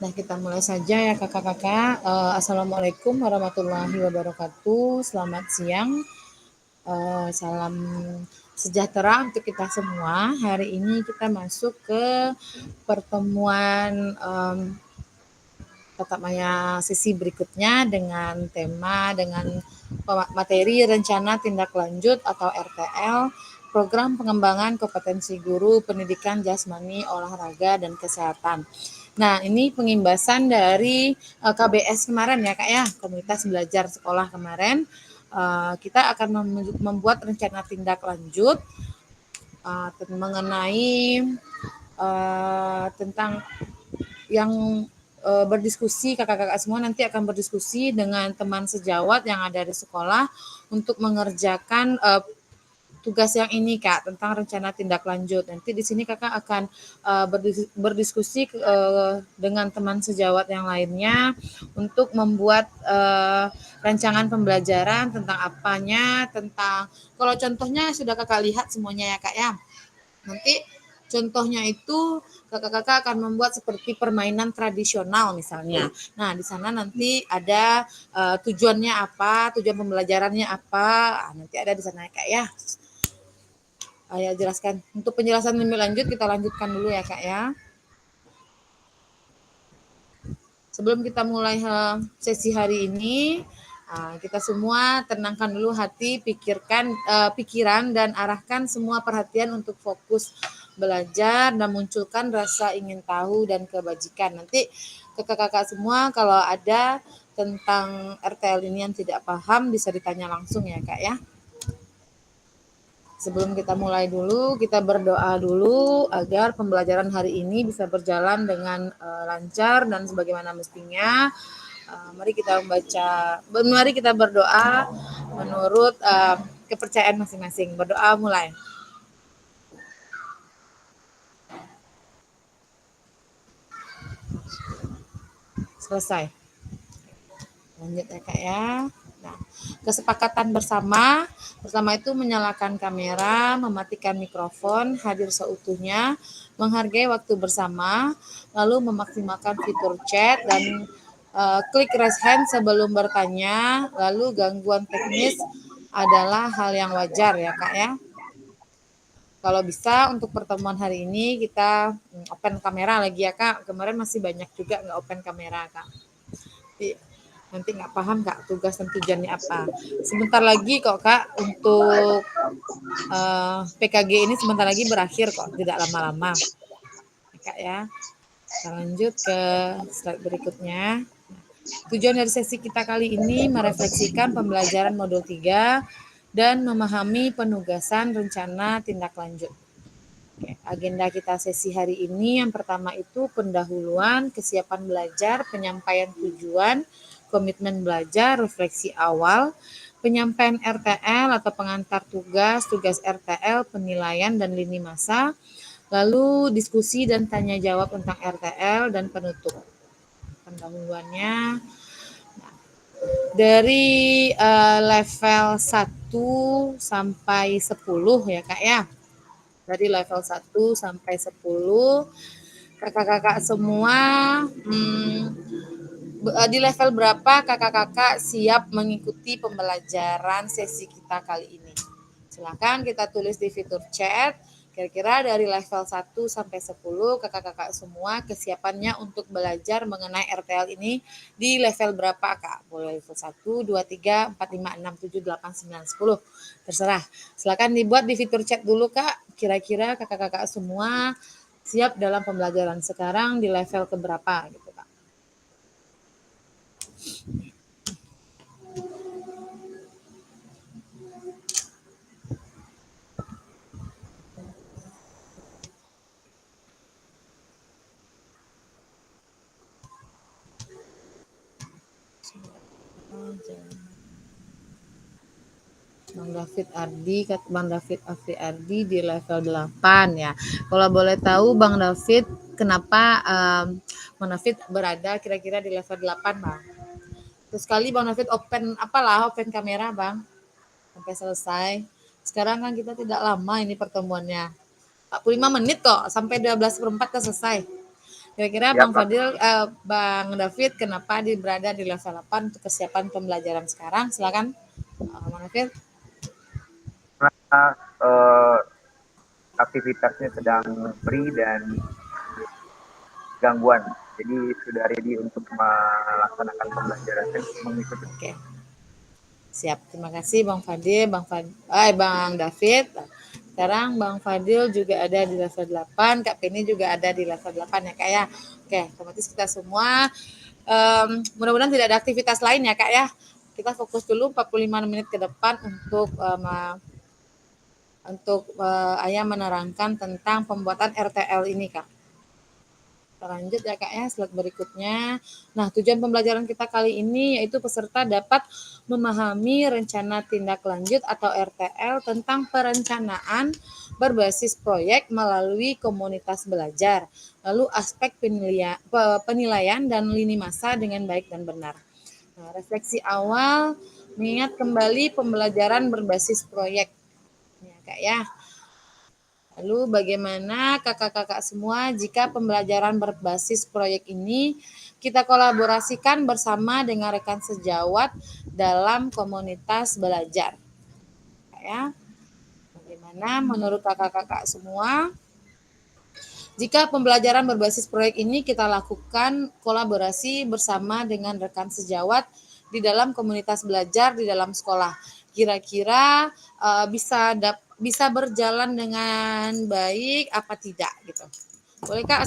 Nah, kita mulai saja ya kakak-kakak. Assalamualaikum warahmatullahi wabarakatuh. Selamat siang. Salam sejahtera untuk kita semua. Hari ini kita masuk ke pertemuan tatap maya sesi berikutnya dengan materi rencana tindak lanjut atau RTL, program pengembangan kompetensi guru pendidikan jasmani, olahraga dan kesehatan. Nah, ini pengimbasan dari KBS kemarin ya Kak ya, komunitas belajar sekolah kemarin. Kita akan membuat rencana tindak lanjut mengenai tentang yang berdiskusi, kakak-kakak semua nanti akan berdiskusi dengan teman sejawat yang ada di sekolah untuk mengerjakan tugas yang ini Kak, tentang rencana tindak lanjut. Nanti di sini Kakak akan berdiskusi dengan teman sejawat yang lainnya untuk membuat rancangan pembelajaran tentang apanya, tentang kalau contohnya sudah Kakak lihat semuanya ya Kak ya. Nanti contohnya itu kakak-kakak akan membuat seperti permainan tradisional misalnya. Nah, di sana nanti ada tujuannya apa, tujuan pembelajarannya apa. Nanti ada di sana Kak ya. Ya jelaskan. Untuk penjelasan lebih lanjut kita lanjutkan dulu ya Kak ya. Sebelum kita mulai sesi hari ini, kita semua tenangkan dulu hati, pikiran dan arahkan semua perhatian untuk fokus belajar dan munculkan rasa ingin tahu dan kebajikan. Nanti kakak-kakak semua kalau ada tentang RTL ini yang tidak paham bisa ditanya langsung ya Kak ya. Sebelum kita mulai dulu, kita berdoa dulu agar pembelajaran hari ini bisa berjalan dengan lancar dan sebagaimana mestinya. Mari kita berdoa menurut kepercayaan masing-masing. Berdoa mulai. Selesai. Lanjut ya Kak ya. Nah, kesepakatan bersama itu menyalakan kamera, mematikan mikrofon, hadir seutuhnya, menghargai waktu bersama, lalu memaksimalkan fitur chat dan klik raise hand sebelum bertanya, lalu gangguan teknis adalah hal yang wajar ya Kak ya. Kalau bisa untuk pertemuan hari ini kita open kamera lagi ya Kak. Kemarin masih banyak juga nggak open kamera Kak. Nanti nggak paham Kak tugas dan tujuannya apa. Sebentar lagi kok Kak untuk PKG ini sebentar lagi berakhir kok, tidak lama-lama. Kak ya. Kita lanjut ke slide berikutnya. Tujuan dari sesi kita kali ini merefleksikan pembelajaran modul 3 dan memahami penugasan rencana tindak lanjut. Oke, agenda kita sesi hari ini yang pertama itu pendahuluan, kesiapan belajar, penyampaian tujuan, komitmen belajar, refleksi awal, penyampaian RTL atau pengantar tugas RTL, penilaian dan lini masa, lalu diskusi dan tanya jawab tentang RTL dan penutup. Pendahuluannya dari level 1 sampai 10 ya Kak ya. Dari level 1 sampai 10 kakak-kakak semua di level berapa kakak-kakak siap mengikuti pembelajaran sesi kita kali ini? Silakan kita tulis di fitur chat. Kira-kira dari level 1 sampai 10 kakak-kakak semua kesiapannya untuk belajar mengenai RTL ini di level berapa Kak? Boleh level 1, 2, 3, 4, 5, 6, 7, 8, 9, 10. Terserah. Silakan dibuat di fitur chat dulu Kak. Kira-kira kakak-kakak semua siap dalam pembelajaran sekarang di level keberapa gitu Kak. Bang David Afri Ardi di level 8 ya. Kalau boleh tahu Bang David kenapa Bang David berada kira-kira di level 8 Bang? Terus kali Bang David open kamera Bang sampai selesai. Sekarang kan kita tidak lama ini pertemuannya. 45 menit kok sampai 12:04 kita selesai. Kira-kira Ya, Bang Pak. Fadil, Bang David, kenapa berada di level 8 untuk kesiapan pembelajaran sekarang? Silakan, Bang David. Karena eh, aktivitasnya sedang free dan gangguan. Jadi sudah ready untuk melaksanakan pembelajaran dan mengikuti. Oke, siap. Terima kasih Bang Fadil, Bang David. Sekarang Bang Fadil juga ada di level 8, Kak Penny juga ada di level 8 ya Kak ya. Oke, otomatis kita semua mudah-mudahan tidak ada aktivitas lain ya Kak ya. Kita fokus dulu 45 menit ke depan untuk Ayah menerangkan tentang pembuatan RTL ini Kak. Kita lanjut ya Kak ya, slide berikutnya. Nah, tujuan pembelajaran kita kali ini yaitu peserta dapat memahami rencana tindak lanjut atau RTL tentang perencanaan berbasis proyek melalui komunitas belajar, lalu aspek penilaian dan lini masa dengan baik dan benar. Nah, refleksi awal mengingat kembali pembelajaran berbasis proyek. Ya, Kak ya. Lalu bagaimana kakak-kakak semua jika pembelajaran berbasis proyek ini kita kolaborasikan bersama dengan rekan sejawat dalam komunitas belajar. Ya, bagaimana menurut kakak-kakak semua jika pembelajaran berbasis proyek ini kita lakukan kolaborasi bersama dengan rekan sejawat di dalam komunitas belajar di dalam sekolah, kira-kira bisa berjalan dengan baik apa tidak gitu. Boleh Kak,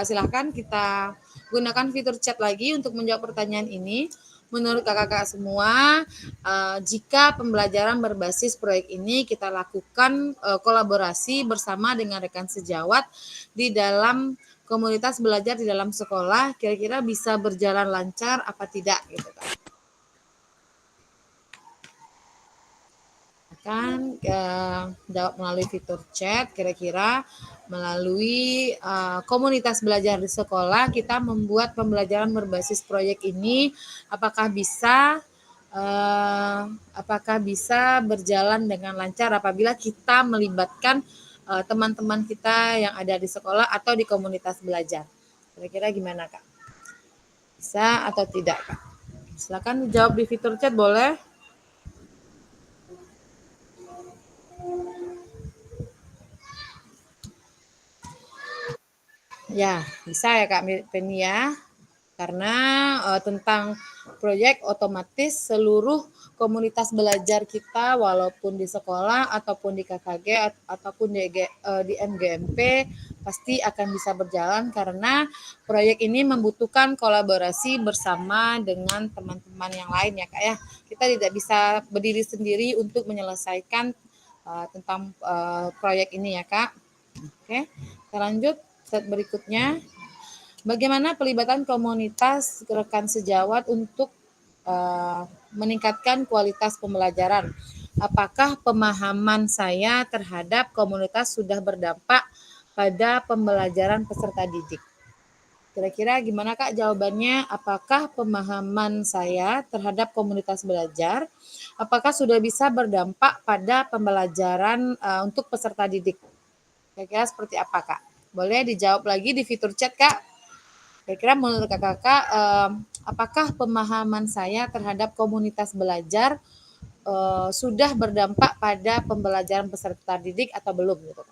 silahkan kita gunakan fitur chat lagi untuk menjawab pertanyaan ini. Menurut kakak-kakak semua, jika pembelajaran berbasis proyek ini kita lakukan kolaborasi bersama dengan rekan sejawat di dalam komunitas belajar di dalam sekolah, kira-kira bisa berjalan lancar apa tidak gitu Kak. Akan jawab melalui fitur chat, kira-kira melalui komunitas belajar di sekolah kita membuat pembelajaran berbasis proyek ini apakah bisa berjalan dengan lancar apabila kita melibatkan teman-teman kita yang ada di sekolah atau di komunitas belajar. Kira-kira gimana Kak? Bisa atau tidak Kak? Silakan jawab di fitur chat boleh. Ya, bisa ya Kak Penny ya. Karena tentang proyek otomatis seluruh komunitas belajar kita walaupun di sekolah ataupun di KKG ataupun di MGMP pasti akan bisa berjalan karena proyek ini membutuhkan kolaborasi bersama dengan teman-teman yang lain ya Kak ya. Kita tidak bisa berdiri sendiri untuk menyelesaikan tentang proyek ini ya Kak. Oke, kita lanjut slide berikutnya. Bagaimana pelibatan komunitas rekan sejawat untuk meningkatkan kualitas pembelajaran? Apakah pemahaman saya terhadap komunitas sudah berdampak pada pembelajaran peserta didik? Kira-kira gimana Kak jawabannya? Apakah pemahaman saya terhadap komunitas belajar, apakah sudah bisa berdampak pada pembelajaran untuk peserta didik? Kira-kira seperti apa Kak? Boleh dijawab lagi di fitur chat Kak. Kira-kira menurut kakak, apakah pemahaman saya terhadap komunitas belajar sudah berdampak pada pembelajaran peserta didik atau belum gitu?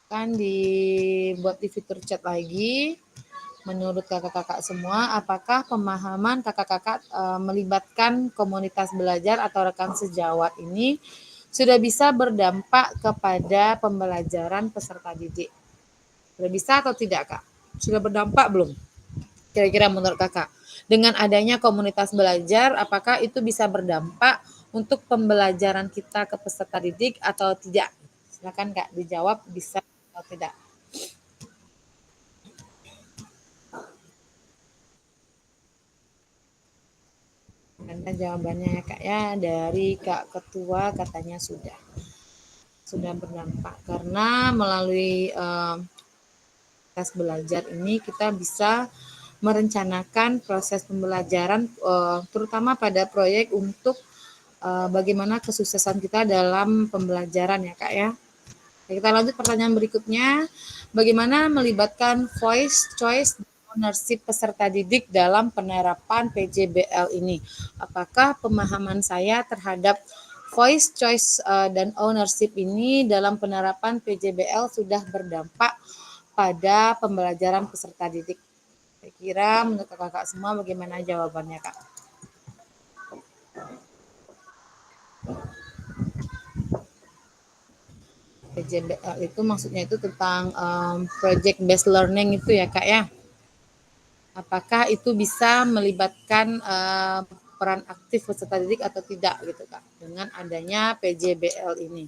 Kan dibuat di fitur chat lagi. Menurut kakak-kakak semua, apakah pemahaman kakak-kakak melibatkan komunitas belajar atau rekan sejawat ini sudah bisa berdampak kepada pembelajaran peserta didik? Sudah bisa atau tidak, Kak? Sudah berdampak belum? Kira-kira menurut kakak, dengan adanya komunitas belajar, apakah itu bisa berdampak untuk pembelajaran kita ke peserta didik atau tidak? Silakan Kak dijawab bisa atau tidak. Karena jawabannya ya Kak ya dari Kak Ketua katanya sudah berdampak karena melalui tes belajar ini kita bisa merencanakan proses pembelajaran terutama pada proyek untuk bagaimana kesuksesan kita dalam pembelajaran ya Kak ya. Kita lanjut pertanyaan berikutnya. Bagaimana melibatkan voice, choice, ownership peserta didik dalam penerapan PJBL ini? Apakah pemahaman saya terhadap voice, choice, dan ownership ini dalam penerapan PJBL sudah berdampak pada pembelajaran peserta didik? Kira-kira menurut kakak semua bagaimana jawabannya, Kak? PJBL itu maksudnya itu tentang project based learning itu ya, Kak ya. Apakah itu bisa melibatkan peran aktif peserta didik atau tidak gitu, Kak, dengan adanya PJBL ini?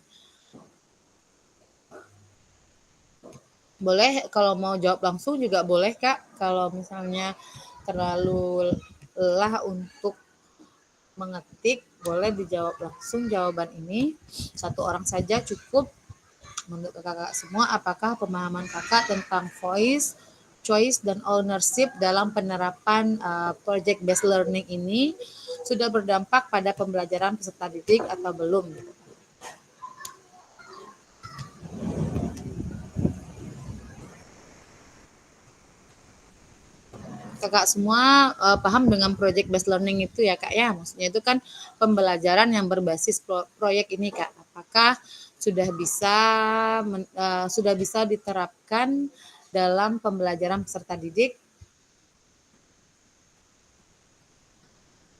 Boleh kalau mau jawab langsung juga boleh, Kak. Kalau misalnya terlalu lelah untuk mengetik, boleh dijawab langsung jawaban ini. Satu orang saja cukup. Menurut kakak semua, apakah pemahaman kakak tentang voice, choice, dan ownership dalam penerapan project based learning ini sudah berdampak pada pembelajaran peserta didik atau belum? Kakak semua paham dengan project based learning itu ya, Kak ya? Maksudnya itu kan pembelajaran yang berbasis proyek ini, Kak. Apakah sudah bisa diterapkan dalam pembelajaran peserta didik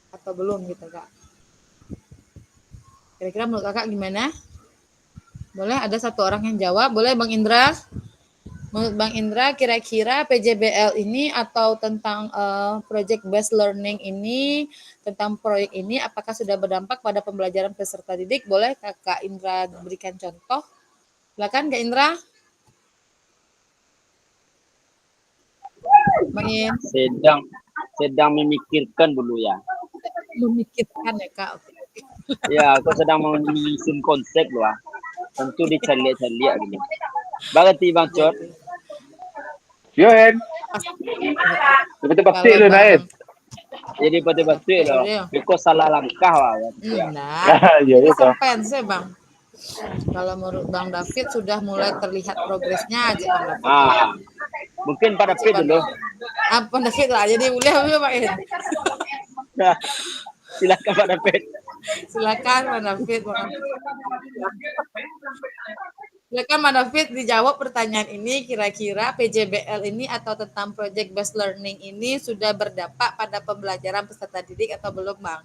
atau belum gitu, Kak? Kira-kira menurut kakak gimana? Boleh ada satu orang yang jawab, boleh Bang Indra? Menurut Bang Indra, kira-kira PJBL ini atau tentang project based learning ini, tentang proyek ini, apakah sudah berdampak pada pembelajaran peserta didik? Boleh Kakak Indra berikan contoh? Silakan Kak Indra. Bang In. Sedang memikirkan dulu ya. Memikirkan ya Kak. Ya, aku sedang menyusun konsep loh. Tentu dicari-cari gitu. Berarti Bang Cor. Yo, Hen. Betul pasti lu naik. Jadi betul-betul loh. Biko salah langkah lah. Nah, ya ini itu. sampai sih Bang. Kalau menurut Bang David sudah mulai terlihat progresnya aja Bang David. Mungkin pada David dulu. Apa David lah, jadi boleh Pak In. Nah, silakan Pak David. Silakan Pak David. Silakan Pak David dijawab pertanyaan ini, kira-kira PJBL ini atau tentang project based learning ini sudah berdampak pada pembelajaran peserta didik atau belum, Bang?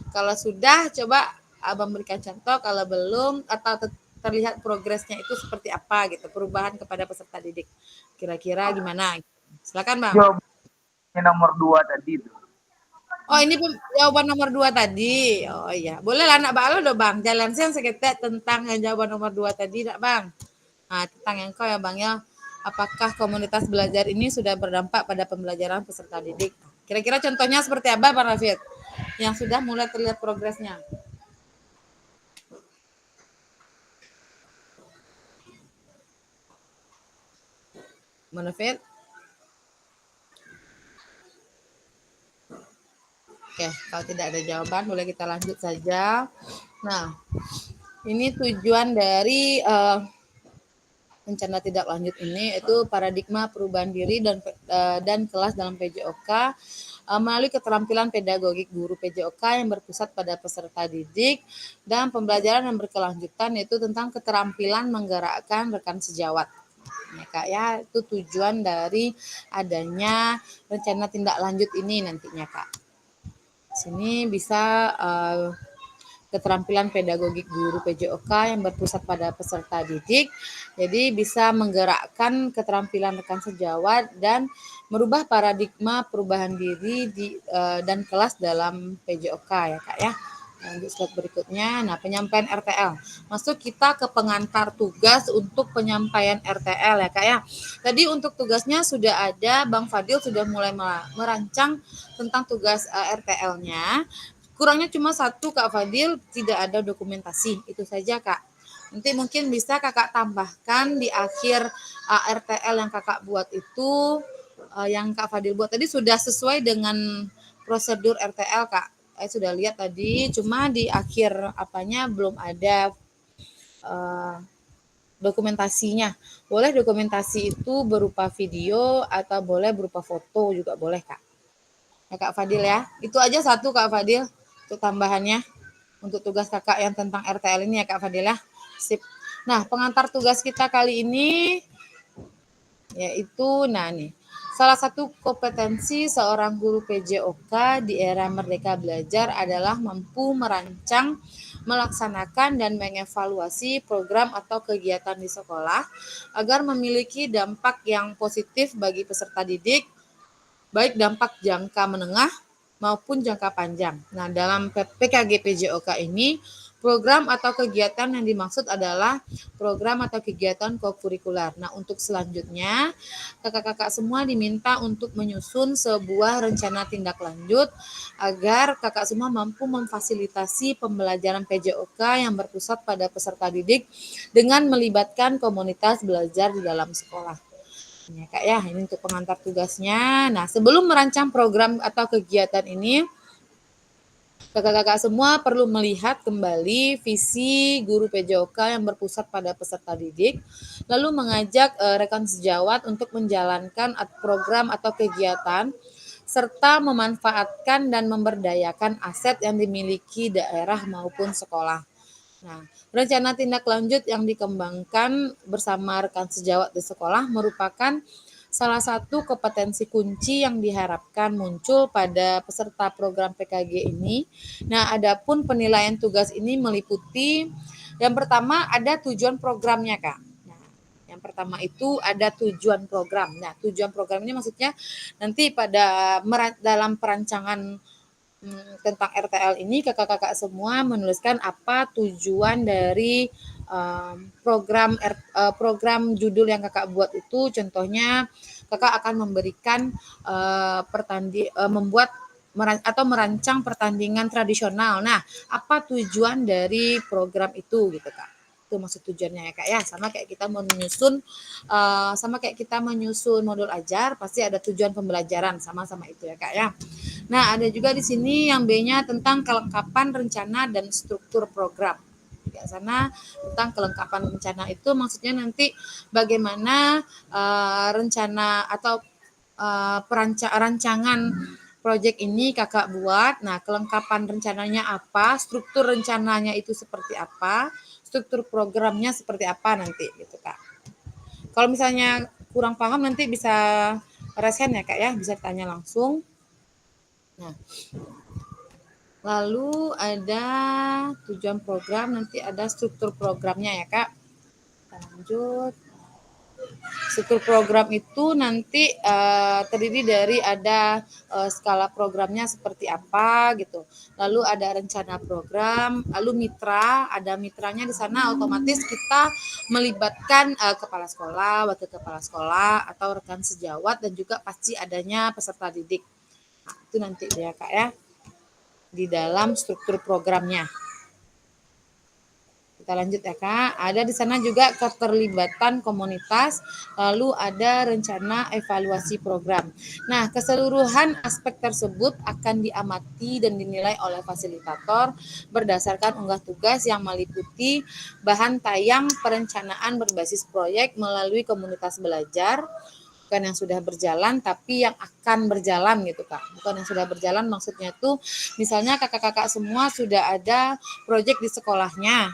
Kalau sudah, coba Abang berikan contoh. Kalau belum atau terlihat progresnya itu seperti apa gitu, perubahan kepada peserta didik. Kira-kira gimana? Silakan, Bang. Jawabannya nomor 2 tadi itu. Oh, ini jawaban nomor 2 tadi. Oh iya, boleh lah anak balo dong Bang. Jalan siang seketek tentang yang jawaban nomor 2 tadi, nak Bang. Nah, tentang yang kau ya Bang ya. Apakah komunitas belajar ini sudah berdampak pada pembelajaran peserta didik? Kira-kira contohnya seperti apa, Bang Rafid? Yang sudah mulai terlihat progresnya. Bang Rafid? Oke, kalau tidak ada jawaban, boleh kita lanjut saja. Nah, ini tujuan dari rencana tidak lanjut ini itu paradigma perubahan diri dan kelas dalam PJOK melalui keterampilan pedagogik guru PJOK yang berpusat pada peserta didik dan pembelajaran yang berkelanjutan yaitu tentang keterampilan menggerakkan rekan sejawat. Ya Kak ya, itu tujuan dari adanya rencana tindak lanjut ini nantinya Kak. Sini bisa keterampilan pedagogik guru PJOK yang berpusat pada peserta didik. Jadi bisa menggerakkan keterampilan rekan sejawat dan merubah paradigma perubahan diri dan kelas dalam PJOK ya Kak ya. Lanjut slide berikutnya. Nah, penyampaian RTL. Masuk kita ke pengantar tugas untuk penyampaian RTL ya Kak ya. Tadi untuk tugasnya sudah ada, Bang Fadil sudah mulai merancang tentang tugas RTL-nya. Kurangnya cuma satu Kak Fadil, tidak ada dokumentasi. Itu saja Kak. Nanti mungkin bisa Kakak tambahkan di akhir RTL yang Kakak buat itu, yang Kak Fadil buat tadi sudah sesuai dengan prosedur RTL Kak. Saya sudah lihat tadi, cuma di akhir apanya belum ada dokumentasinya. Boleh dokumentasi itu berupa video atau boleh berupa foto juga boleh, Kak. Ya, Kak Fadil ya. Itu aja satu, Kak Fadil, untuk tambahannya untuk tugas Kakak yang tentang RTL ini ya, Kak Fadil ya. Sip. Nah, pengantar tugas kita kali ini yaitu salah satu kompetensi seorang guru PJOK di era Merdeka Belajar adalah mampu merancang, melaksanakan dan mengevaluasi program atau kegiatan di sekolah agar memiliki dampak yang positif bagi peserta didik, baik dampak jangka menengah maupun jangka panjang. Nah, dalam PKG PJOK ini, program atau kegiatan yang dimaksud adalah program atau kegiatan kokurikuler. Nah, untuk selanjutnya, kakak-kakak semua diminta untuk menyusun sebuah rencana tindak lanjut agar kakak semua mampu memfasilitasi pembelajaran PJOK yang berpusat pada peserta didik dengan melibatkan komunitas belajar di dalam sekolah. Ya, Kak ya, ini untuk pengantar tugasnya. Nah, sebelum merancang program atau kegiatan ini, kakak-kakak semua perlu melihat kembali visi guru PJOK yang berpusat pada peserta didik, lalu mengajak rekan sejawat untuk menjalankan program atau kegiatan, serta memanfaatkan dan memberdayakan aset yang dimiliki daerah maupun sekolah. Nah, rencana tindak lanjut yang dikembangkan bersama rekan sejawat di sekolah merupakan salah satu kompetensi kunci yang diharapkan muncul pada peserta program PKG ini. Nah, adapun penilaian tugas ini meliputi yang pertama ada tujuan programnya, Kak. Nah, yang pertama itu ada tujuan program. Nah, tujuan program ini maksudnya nanti pada dalam perancangan tentang RTL ini kakak-kakak semua menuliskan apa tujuan dari program judul yang kakak buat itu. Contohnya kakak akan memberikan membuat atau merancang pertandingan tradisional. Nah, apa tujuan dari program itu gitu, Kak? Itu maksud tujuannya ya, Kak ya. Sama kayak kita menyusun modul ajar, pasti ada tujuan pembelajaran, sama-sama itu ya, Kak ya. Nah, ada juga di sini yang B-nya tentang kelengkapan rencana dan struktur program. Di sana tentang kelengkapan rencana itu maksudnya nanti bagaimana rencana atau rancangan proyek ini kakak buat. Nah, kelengkapan rencananya apa, struktur rencananya itu seperti apa, struktur programnya seperti apa nanti gitu, Kak. Kalau misalnya kurang paham nanti bisa resen ya, Kak ya, bisa tanya langsung. Nah, lalu ada tujuan program, nanti ada struktur programnya ya, Kak. Kita lanjut. Struktur program itu nanti terdiri dari ada skala programnya seperti apa gitu. Lalu ada rencana program, lalu mitra, ada mitranya di sana otomatis kita melibatkan kepala sekolah, wakil kepala sekolah atau rekan sejawat dan juga pasti adanya peserta didik. Nah, itu nanti ya, Kak ya, di dalam struktur programnya. Kita lanjut ya, Kak. Ada di sana juga keterlibatan komunitas, lalu ada rencana evaluasi program. Nah, keseluruhan aspek tersebut akan diamati dan dinilai oleh fasilitator berdasarkan unggah tugas yang meliputi bahan tayang perencanaan berbasis proyek melalui komunitas belajar, bukan yang sudah berjalan tapi yang akan berjalan gitu, Kak. Bukan yang sudah berjalan maksudnya tuh misalnya kakak-kakak semua sudah ada proyek di sekolahnya,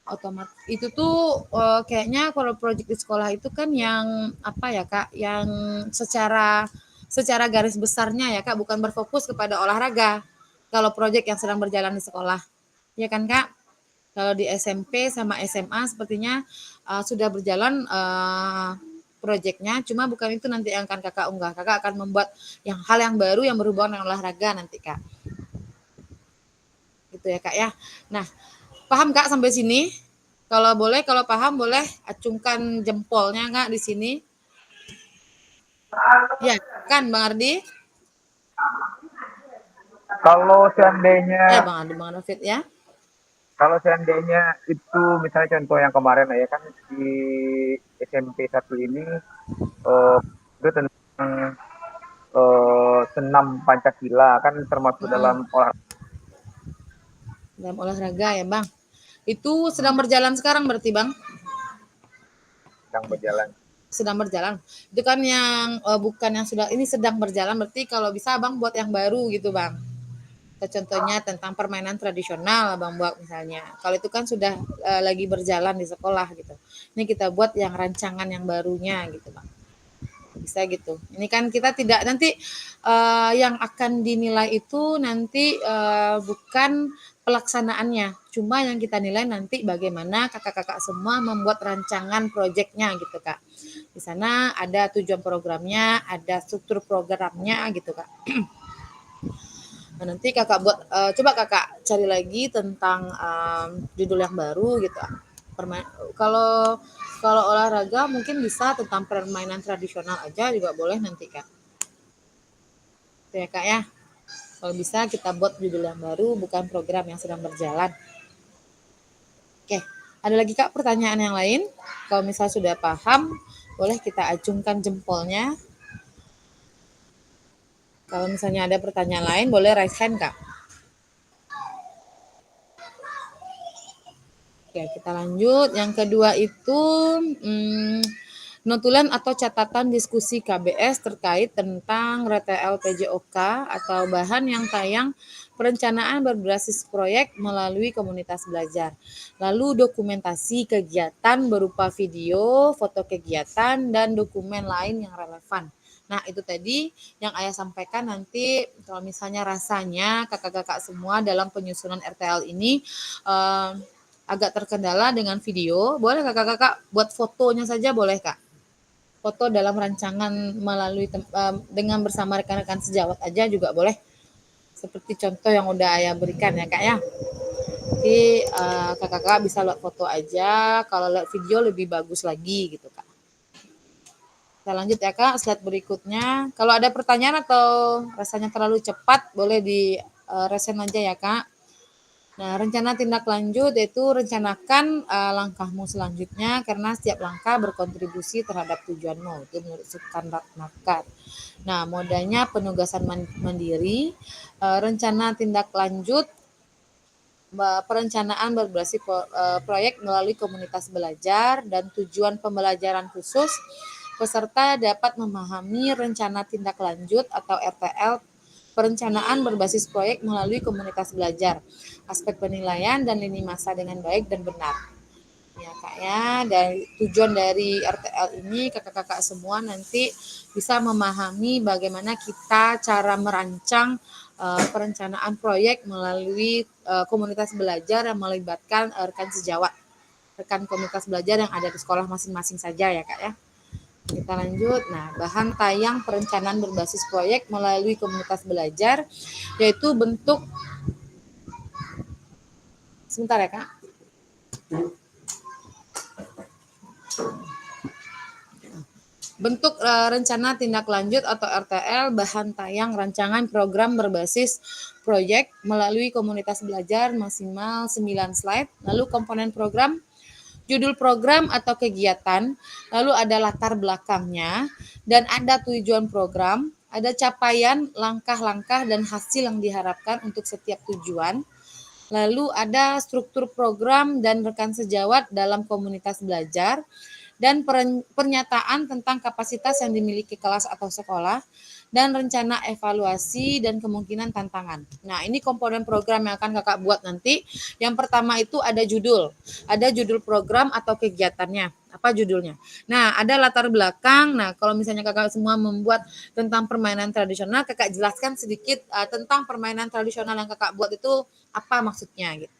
otomatis itu tuh kayaknya kalau proyek di sekolah itu kan yang apa ya, Kak, yang secara garis besarnya ya, Kak, bukan berfokus kepada olahraga kalau proyek yang sedang berjalan di sekolah, ya kan, Kak? Kalau di SMP sama SMA sepertinya sudah berjalan proyeknya, cuma bukan itu nanti yang akan kakak unggah. Kakak akan membuat hal yang baru yang berhubungan dengan olahraga nanti, Kak. Gitu ya, Kak ya. Nah, paham, Kak, sampai sini? Kalau boleh, kalau paham boleh acungkan jempolnya, Kak, di sini. Ya, kan Bang Ardi? Kalau seandainya Bang Ardi, Bang Rafid ya. Kalau seandainya itu misalnya contoh yang kemarin ya kan di SMP 1 ini itu tentang senam Pancasila kan termasuk dalam Dalam olahraga ya, Bang. Itu sedang berjalan sekarang berarti, Bang? berjalan. Sedang berjalan. Itu kan yang bukan yang sudah, ini sedang berjalan, berarti kalau bisa Abang buat yang baru gitu Bang. Contohnya tentang permainan tradisional Abang buat misalnya. Kalau itu kan sudah lagi berjalan di sekolah gitu. Ini kita buat yang rancangan yang barunya gitu Bang. Bisa gitu. Ini kan kita tidak nanti yang akan dinilai itu nanti bukan pelaksanaannya, cuma yang kita nilai nanti bagaimana kakak-kakak semua membuat rancangan proyeknya gitu Kak. Di sana ada tujuan programnya, ada struktur programnya gitu Kak. Nah, nanti kakak buat coba kakak cari lagi tentang judul yang baru gitu. Kalau kalau olahraga mungkin bisa tentang permainan tradisional aja juga boleh nanti Kak. Itu ya Kak ya. Kalau bisa kita buat judul yang baru, bukan program yang sedang berjalan. Oke, ada lagi Kak pertanyaan yang lain? Kalau misal sudah paham, boleh kita acungkan jempolnya. Kalau misalnya ada pertanyaan lain, boleh raise hand Kak. Oke, kita lanjut. Yang kedua itu notulen atau catatan diskusi KBS terkait tentang RTL PJOK atau bahan yang tayang perencanaan berbasis proyek melalui komunitas belajar. Lalu dokumentasi kegiatan berupa video, foto kegiatan, dan dokumen lain yang relevan. Nah, itu tadi yang Ayah sampaikan nanti kalau misalnya rasanya kakak-kakak semua dalam penyusunan RTL ini agak terkendala dengan video, boleh kakak-kakak buat fotonya saja boleh Kak. Foto dalam rancangan melalui dengan bersama rekan-rekan sejawat aja juga boleh. Seperti contoh yang udah Ayah berikan ya Kak ya. Jadi kakak-kakak bisa lihat foto aja, kalau lihat video lebih bagus lagi gitu Kak. Kita lanjut ya Kak, slide berikutnya. Kalau ada pertanyaan atau rasanya terlalu cepat, boleh di resen aja ya Kak. Nah, rencana tindak lanjut yaitu rencanakan langkahmu selanjutnya karena setiap langkah berkontribusi terhadap tujuanmu. Itu menurut Sukarnatnakar. Nah, modalnya penugasan mandiri, rencana tindak lanjut, perencanaan berbasis proyek melalui komunitas belajar dan tujuan pembelajaran khusus. Peserta dapat memahami rencana tindak lanjut atau RTL perencanaan berbasis proyek melalui komunitas belajar, aspek penilaian dan lini masa dengan baik dan benar. Ya Kak ya, dan tujuan dari RTL ini kakak-kakak semua nanti bisa memahami bagaimana kita cara merancang perencanaan proyek melalui komunitas belajar yang melibatkan rekan sejawat, rekan komunitas belajar yang ada di sekolah masing-masing saja ya Kak ya. Kita lanjut. Nah, bahan tayang perencanaan berbasis proyek melalui komunitas belajar yaitu bentuk sebentar ya Kak. Bentuk rencana tindak lanjut atau RTL bahan tayang rancangan program berbasis proyek melalui komunitas belajar maksimal 9 slide. Lalu komponen program, judul program atau kegiatan, lalu ada latar belakangnya, dan ada tujuan program, ada capaian, langkah-langkah, dan hasil yang diharapkan untuk setiap tujuan. Lalu ada struktur program dan rekan sejawat dalam komunitas belajar, dan pernyataan tentang kapasitas yang dimiliki kelas atau sekolah, dan rencana evaluasi dan kemungkinan tantangan. Nah, ini komponen program yang akan kakak buat nanti. Yang pertama itu ada judul program atau kegiatannya. Apa judulnya? Nah, ada latar belakang. Nah, kalau misalnya kakak semua membuat tentang permainan tradisional, kakak jelaskan sedikit tentang permainan tradisional yang kakak buat itu apa maksudnya gitu.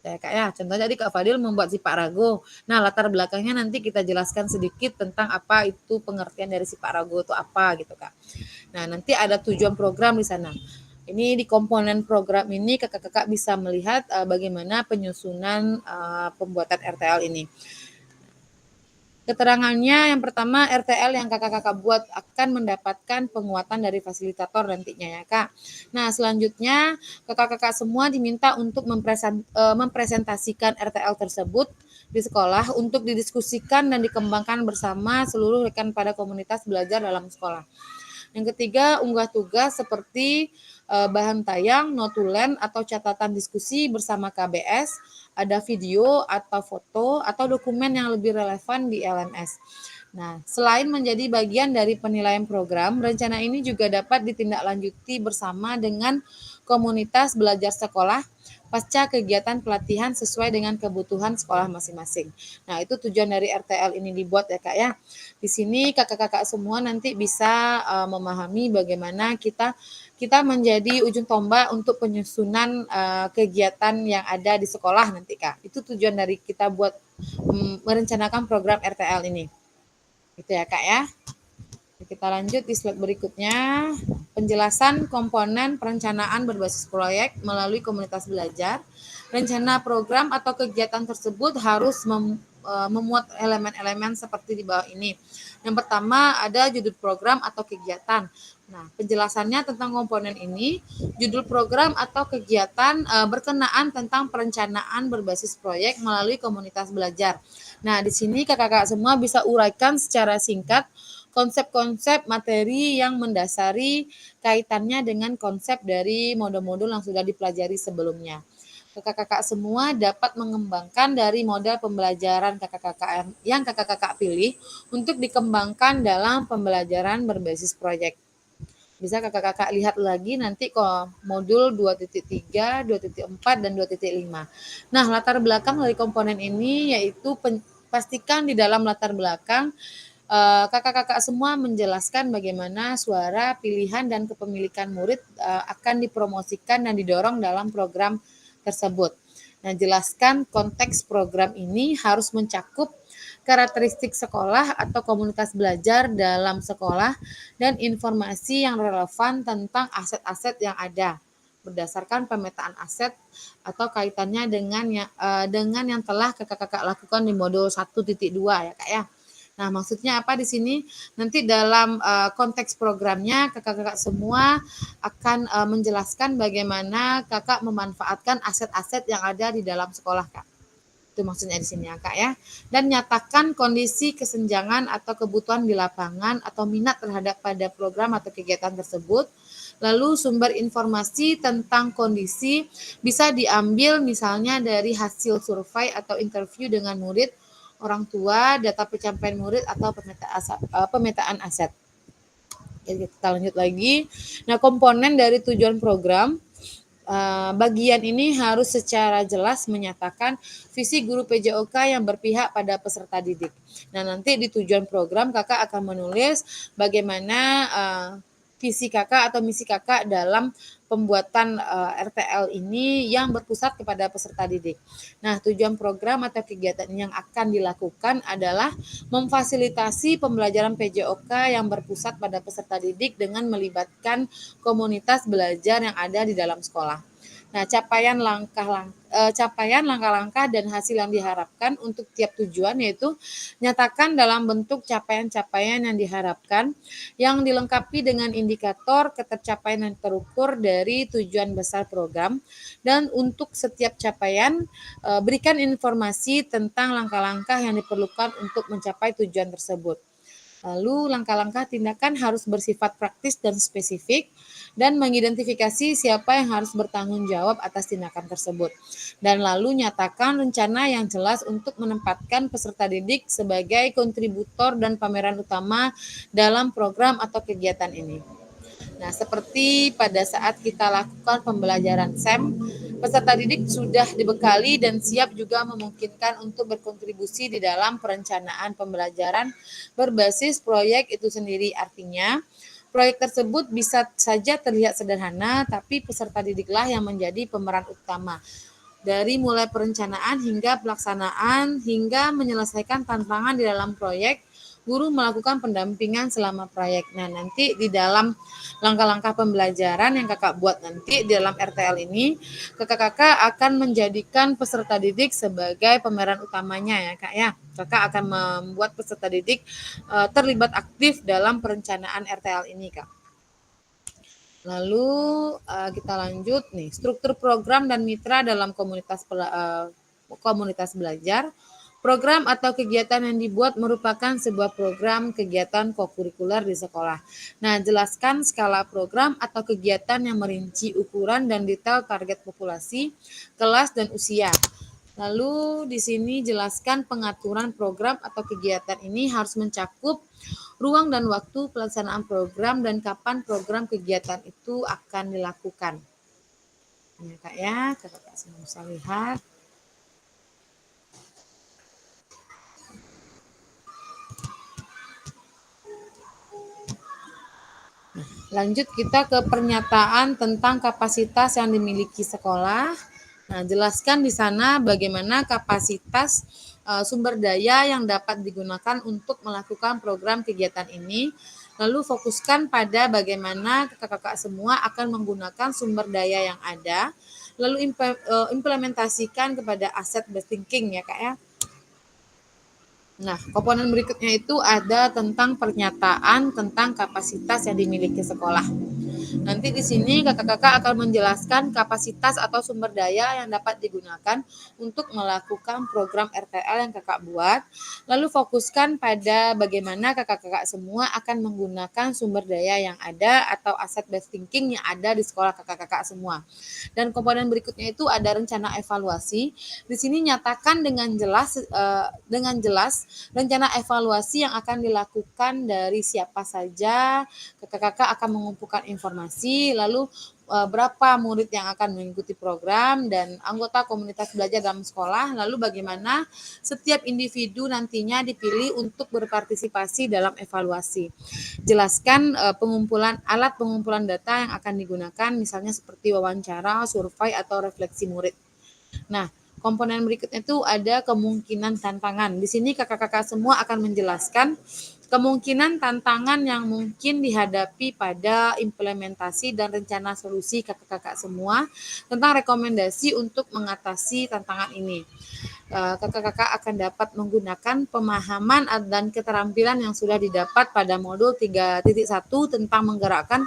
Ya Kak ya, contohnya tadi Kak Fadil membuat Sipak Rago. Nah, latar belakangnya nanti kita jelaskan sedikit tentang apa itu pengertian dari Sipak Rago itu apa gitu Kak. Nah, nanti ada tujuan program di sana. Ini di komponen program ini kakak-kakak bisa melihat bagaimana penyusunan pembuatan RTL ini. Keterangannya yang pertama, RTL yang kakak-kakak buat akan mendapatkan penguatan dari fasilitator nantinya ya Kak. Nah, selanjutnya kakak-kakak semua diminta untuk mempresentasikan RTL tersebut di sekolah untuk didiskusikan dan dikembangkan bersama seluruh rekan pada komunitas belajar dalam sekolah. Yang ketiga, unggah tugas seperti bahan tayang, notulen atau catatan diskusi bersama KBS, ada video atau foto atau dokumen yang lebih relevan di LMS. Nah, selain menjadi bagian dari penilaian program, rencana ini juga dapat ditindaklanjuti bersama dengan komunitas belajar sekolah pasca kegiatan pelatihan sesuai dengan kebutuhan sekolah masing-masing. Nah, itu tujuan dari RTL ini dibuat ya Kak ya. Di sini kakak-kakak semua nanti bisa memahami bagaimana kita menjadi ujung tombak untuk penyusunan kegiatan yang ada di sekolah nanti Kak. Itu tujuan dari kita buat merencanakan program RTL ini. Gitu ya Kak ya. Kita lanjut di slide berikutnya. Penjelasan komponen perencanaan berbasis proyek melalui komunitas belajar. Rencana program atau kegiatan tersebut harus memuat elemen-elemen seperti di bawah ini. Yang pertama ada judul program atau kegiatan. Nah, penjelasannya tentang komponen ini, judul program atau kegiatan berkenaan tentang perencanaan berbasis proyek melalui komunitas belajar. Nah, di sini kakak-kakak semua bisa uraikan secara singkat konsep-konsep materi yang mendasari kaitannya dengan konsep dari modul-modul yang sudah dipelajari sebelumnya. Kakak-kakak semua dapat mengembangkan dari model pembelajaran kakak-kakak yang kakak-kakak pilih untuk dikembangkan dalam pembelajaran berbasis proyek. Bisa kakak-kakak lihat lagi nanti kok modul 2.3, 2.4, dan 2.5. Nah, latar belakang dari komponen ini yaitu pastikan di dalam latar belakang kakak-kakak semua menjelaskan bagaimana suara, pilihan, dan kepemilikan murid akan dipromosikan dan didorong dalam program tersebut. Nah, jelaskan konteks program ini harus mencakup karakteristik sekolah atau komunitas belajar dalam sekolah dan informasi yang relevan tentang aset-aset yang ada berdasarkan pemetaan aset atau kaitannya dengan yang telah kakak-kakak lakukan di modul 1.2 ya Kak ya. Nah, maksudnya apa di sini? Nanti dalam konteks programnya kakak-kakak semua akan menjelaskan bagaimana kakak memanfaatkan aset-aset yang ada di dalam sekolah Kak. Itu maksudnya di sini ya Kak ya. Dan nyatakan kondisi kesenjangan atau kebutuhan di lapangan atau minat terhadap pada program atau kegiatan tersebut. Lalu sumber informasi tentang kondisi bisa diambil misalnya dari hasil survei atau interview dengan murid, orang tua, data pencapaian murid atau pemetaan aset. Jadi kita lanjut lagi. Nah, komponen dari tujuan program bagian ini harus secara jelas menyatakan visi guru PJOK yang berpihak pada peserta didik. Nah, nanti di tujuan program kakak akan menulis bagaimana visi kakak atau misi kakak dalam pembuatan RTL ini yang berpusat kepada peserta didik. Nah, tujuan program atau kegiatan yang akan dilakukan adalah memfasilitasi pembelajaran PJOK yang berpusat pada peserta didik dengan melibatkan komunitas belajar yang ada di dalam sekolah. Nah, capaian langkah-langkah dan hasil yang diharapkan untuk tiap tujuan yaitu nyatakan dalam bentuk capaian-capaian yang diharapkan yang dilengkapi dengan indikator ketercapaian yang terukur dari tujuan besar program, dan untuk setiap capaian berikan informasi tentang langkah-langkah yang diperlukan untuk mencapai tujuan tersebut. Lalu langkah-langkah tindakan harus bersifat praktis dan spesifik dan mengidentifikasi siapa yang harus bertanggung jawab atas tindakan tersebut. Dan lalu nyatakan rencana yang jelas untuk menempatkan peserta didik sebagai kontributor dan pameran utama dalam program atau kegiatan ini. Nah, seperti pada saat kita lakukan pembelajaran SEM, peserta didik sudah dibekali dan siap juga memungkinkan untuk berkontribusi di dalam perencanaan pembelajaran berbasis proyek itu sendiri. Artinya, proyek tersebut bisa saja terlihat sederhana, tapi peserta didiklah yang menjadi pemeran utama. Dari mulai perencanaan hingga pelaksanaan, hingga menyelesaikan tantangan di dalam proyek, guru melakukan pendampingan selama proyek. Nah, nanti di dalam langkah-langkah pembelajaran yang kakak buat nanti di dalam RTL ini, kakak-kakak akan menjadikan peserta didik sebagai pemeran utamanya ya Kak ya. Kakak akan membuat peserta didik terlibat aktif dalam perencanaan RTL ini Kak. Lalu kita lanjut nih, struktur program dan mitra dalam komunitas belajar. Program atau kegiatan yang dibuat merupakan sebuah program kegiatan kokurikuler di sekolah. Nah, jelaskan skala program atau kegiatan yang merinci ukuran dan detail target populasi, kelas, dan usia. Lalu di sini jelaskan pengaturan program atau kegiatan ini harus mencakup ruang dan waktu pelaksanaan program dan kapan program kegiatan itu akan dilakukan. Ya, Kak ya, Kakak semua bisa lihat. Lanjut kita ke pernyataan tentang kapasitas yang dimiliki sekolah. Nah, jelaskan di sana bagaimana kapasitas sumber daya yang dapat digunakan untuk melakukan program kegiatan ini. Lalu fokuskan pada bagaimana kakak-kakak semua akan menggunakan sumber daya yang ada. Lalu implementasikan kepada asset based thinking ya Kak ya. Nah, komponen berikutnya itu ada tentang pernyataan tentang kapasitas yang dimiliki sekolah. Nanti di sini kakak-kakak akan menjelaskan kapasitas atau sumber daya yang dapat digunakan untuk melakukan program RTL yang kakak buat. Lalu fokuskan pada bagaimana kakak-kakak semua akan menggunakan sumber daya yang ada atau aset based thinking yang ada di sekolah kakak-kakak semua. Dan komponen berikutnya itu ada rencana evaluasi. Di sini nyatakan dengan jelas rencana evaluasi yang akan dilakukan dari siapa saja. Kakak-kakak akan mengumpulkan informasi, lalu berapa murid yang akan mengikuti program dan anggota komunitas belajar dalam sekolah, lalu bagaimana setiap individu nantinya dipilih untuk berpartisipasi dalam evaluasi. Jelaskan alat pengumpulan data yang akan digunakan, misalnya seperti wawancara, survei, atau refleksi murid. Nah, komponen berikutnya itu ada kemungkinan tantangan. Di sini kakak-kakak semua akan menjelaskan kemungkinan tantangan yang mungkin dihadapi pada implementasi dan rencana solusi kakak-kakak semua tentang rekomendasi untuk mengatasi tantangan ini. Kakak-kakak akan dapat menggunakan pemahaman dan keterampilan yang sudah didapat pada modul 3.1 tentang menggerakkan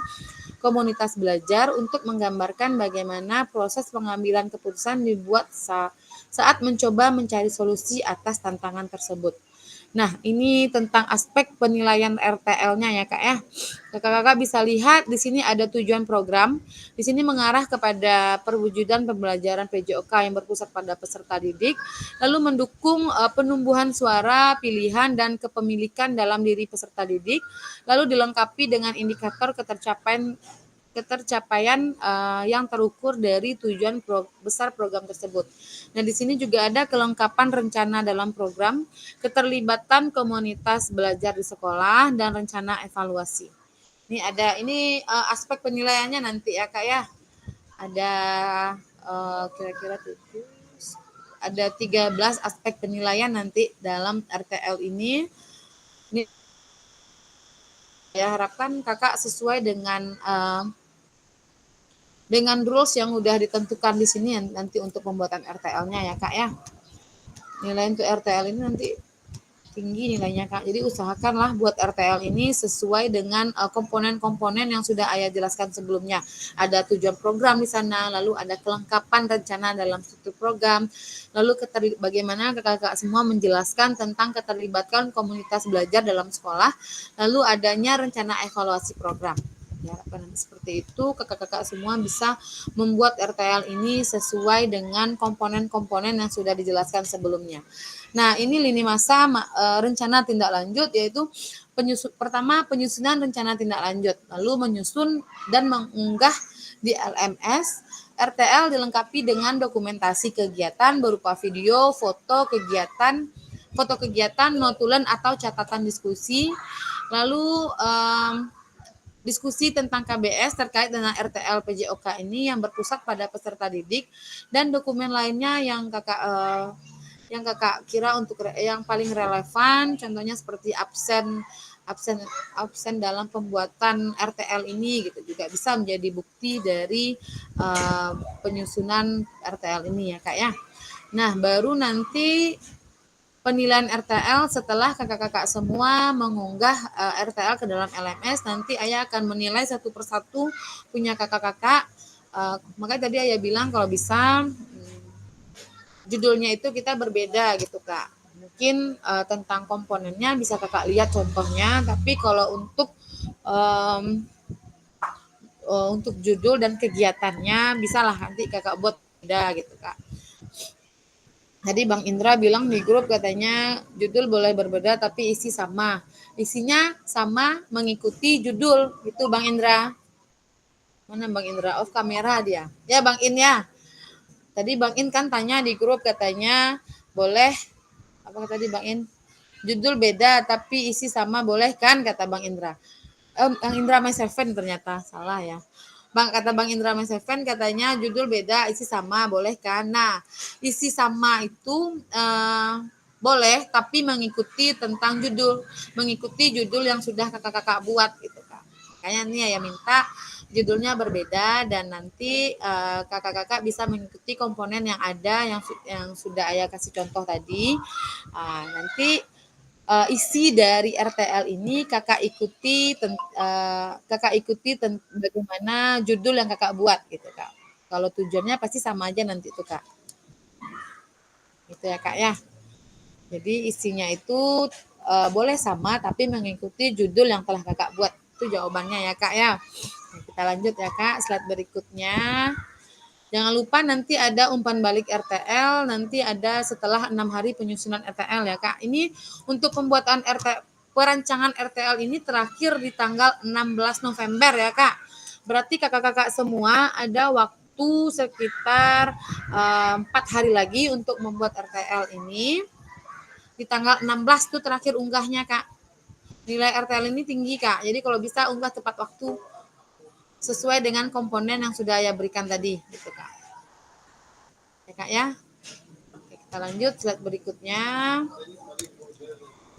komunitas belajar untuk menggambarkan bagaimana proses pengambilan keputusan dibuat saat mencoba mencari solusi atas tantangan tersebut. Nah, ini tentang aspek penilaian RTL-nya ya, Kak ya. Kakak-kakak bisa lihat di sini ada tujuan program. Di sini mengarah kepada perwujudan pembelajaran PJOK yang berpusat pada peserta didik, lalu mendukung penumbuhan suara, pilihan, dan kepemilikan dalam diri peserta didik, lalu dilengkapi dengan indikator ketercapaian yang terukur dari tujuan besar program tersebut. Nah, di sini juga ada kelengkapan rencana dalam program, keterlibatan komunitas belajar di sekolah, dan rencana evaluasi. Ini aspek penilaiannya nanti ya Kak ya. Ada kira-kira ada 13 aspek penilaian nanti dalam RTL ini. Ini ya harapkan Kakak sesuai dengan rules yang udah ditentukan di sini nanti untuk pembuatan RTL-nya ya Kak ya. Nilai untuk RTL ini nanti tinggi nilainya Kak. Jadi usahakanlah buat RTL ini sesuai dengan komponen-komponen yang sudah Ayah jelaskan sebelumnya. Ada tujuan program di sana, lalu ada kelengkapan rencana dalam struktur program, lalu bagaimana kakak-kakak semua menjelaskan tentang keterlibatan komunitas belajar dalam sekolah, lalu adanya rencana evaluasi program. Diharapkan seperti itu kakak-kakak semua bisa membuat RTL ini sesuai dengan komponen-komponen yang sudah dijelaskan sebelumnya. Nah, ini lini masa rencana tindak lanjut yaitu pertama penyusunan rencana tindak lanjut, lalu menyusun dan mengunggah di LMS. RTL dilengkapi dengan dokumentasi kegiatan berupa video, foto kegiatan, notulen atau catatan diskusi. Lalu diskusi tentang KBS terkait dengan RTL PJOK ini yang berpusat pada peserta didik dan dokumen lainnya yang kakak kira untuk yang paling relevan, contohnya seperti absen dalam pembuatan RTL ini gitu juga bisa menjadi bukti dari penyusunan RTL ini ya Kak ya. Nah, baru nanti penilaian RTL setelah kakak-kakak semua mengunggah RTL ke dalam LMS, nanti Ayah akan menilai satu persatu punya kakak-kakak. Makanya tadi Ayah bilang kalau bisa judulnya itu kita berbeda gitu Kak. Mungkin tentang komponennya bisa kakak lihat contohnya, tapi kalau untuk judul dan kegiatannya bisalah nanti kakak buat beda gitu kak. Tadi Bang Indra bilang di grup katanya judul boleh berbeda tapi isi sama. Isinya sama mengikuti judul itu Bang Indra. Mana Bang Indra? Off kamera dia. Ya Bang In ya. Tadi Bang In kan tanya di grup katanya boleh apa tadi Bang In? Judul beda tapi isi sama boleh kan kata Bang Indra. Bang Indra My Seven ternyata salah ya. Kata Bang Indra My Seven katanya judul beda isi sama boleh kan? Nah isi sama itu boleh tapi mengikuti tentang mengikuti judul yang sudah kakak-kakak buat gitu kan. Makanya nih ya minta judulnya berbeda dan nanti kakak-kakak bisa mengikuti komponen yang ada yang sudah ayah kasih contoh tadi. Nanti isi dari RTL ini kakak ikuti bagaimana judul yang kakak buat gitu kak. Kalau tujuannya pasti sama aja nanti tuh kak. Gitu ya kak ya. Jadi isinya itu boleh sama tapi mengikuti judul yang telah kakak buat. Itu jawabannya ya kak ya. Nah, kita lanjut ya kak slide berikutnya. Jangan lupa nanti ada umpan balik RTL, nanti ada setelah 6 hari penyusunan RTL ya Kak. Ini untuk pembuatan perancangan RTL ini terakhir di tanggal 16 November ya Kak. Berarti kakak-kakak semua ada waktu sekitar 4 hari lagi untuk membuat RTL ini. Di tanggal 16 itu terakhir unggahnya Kak. Nilai RTL ini tinggi Kak, jadi kalau bisa unggah tepat waktu sesuai dengan komponen yang sudah saya berikan tadi gitu kak ya kak ya. Oke, kita lanjut slide berikutnya,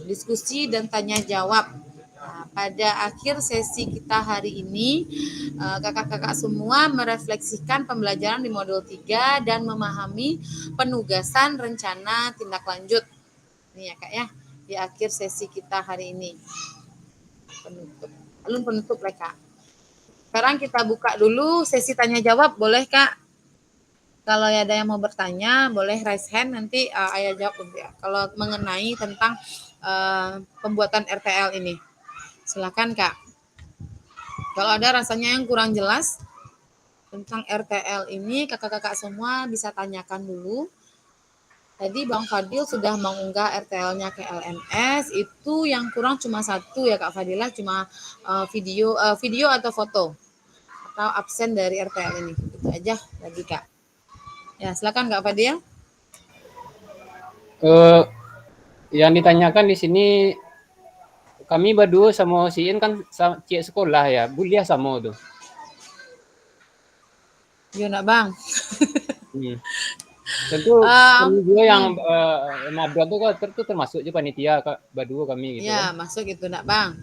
diskusi dan tanya jawab. Nah, pada akhir sesi kita hari ini kakak-kakak semua merefleksikan pembelajaran di modul 3 dan memahami penugasan rencana tindak lanjut ini ya kak ya di akhir sesi kita hari ini. Penutup lah kak. Sekarang kita buka dulu sesi tanya jawab, boleh Kak? Kalau ada yang mau bertanya, boleh raise hand nanti Ayah jawab ya. Kalau mengenai tentang pembuatan RTL ini. Silakan Kak. Kalau ada rasanya yang kurang jelas tentang RTL ini, kakak-kakak semua bisa tanyakan dulu. Tadi Bang Fadil sudah mengunggah RTL-nya ke LMS, itu yang kurang cuma satu ya Kak Fadilah, cuma video atau foto. Atau absen dari RTL ini. Itu aja lagi Kak. Ya, silakan Kak Fadil. Yang ditanyakan di sini kami berdua sama si In kan cek sekolah ya, kuliah sama tuh. Yo nak Bang. Tentu kami juga yang mabra tuh termasuk juga panitia Kak, berdua kami gitu ya, kan. masuk itu nak Bang.